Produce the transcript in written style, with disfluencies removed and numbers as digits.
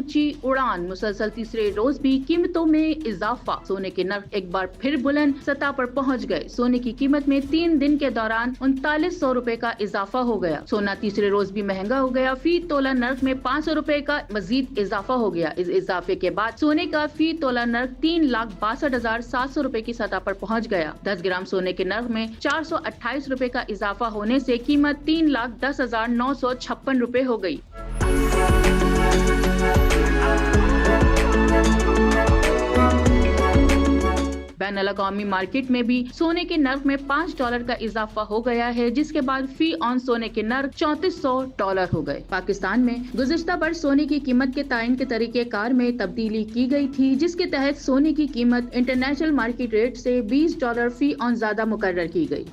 ऊंची उड़ान। मुसलसल तीसरे रोज भी कीमतों में इजाफा। सोने के नर्ख एक बार फिर बुलंद सतह पर पहुंच गए। सोने की कीमत में 3 दिन के दौरान 3900 रुपए का इजाफा हो गया। सोना तीसरे रोज भी महंगा हो गया। फी तोला नर्ख में 500 रुपए का मजीद इजाफा हो गया। इस इजाफे के बाद सोने का फी तोला नर्ख 3,62,700 रुपए की सतह पर पहुंच गया। 10 ग्राम सोने के नर्ख में 428 रुपए का इजाफा होने से कीमत 3,10,956 रुपए हो गई। बैनुल-अक़वामी मार्केट में भी सोने के नर्ख में $5 का इजाफा हो गया है, जिसके बाद फी ऑन सोने के नर्ख $3400 हो गए। पाकिस्तान में गुज़िश्ता बरस सोने की कीमत के तायन के तरीक़ेकार में तब्दीली की गई थी, जिसके तहत सोने की कीमत इंटरनेशनल मार्केट रेट से $20 फी ऑन ज्यादा मुकर्रर की गई।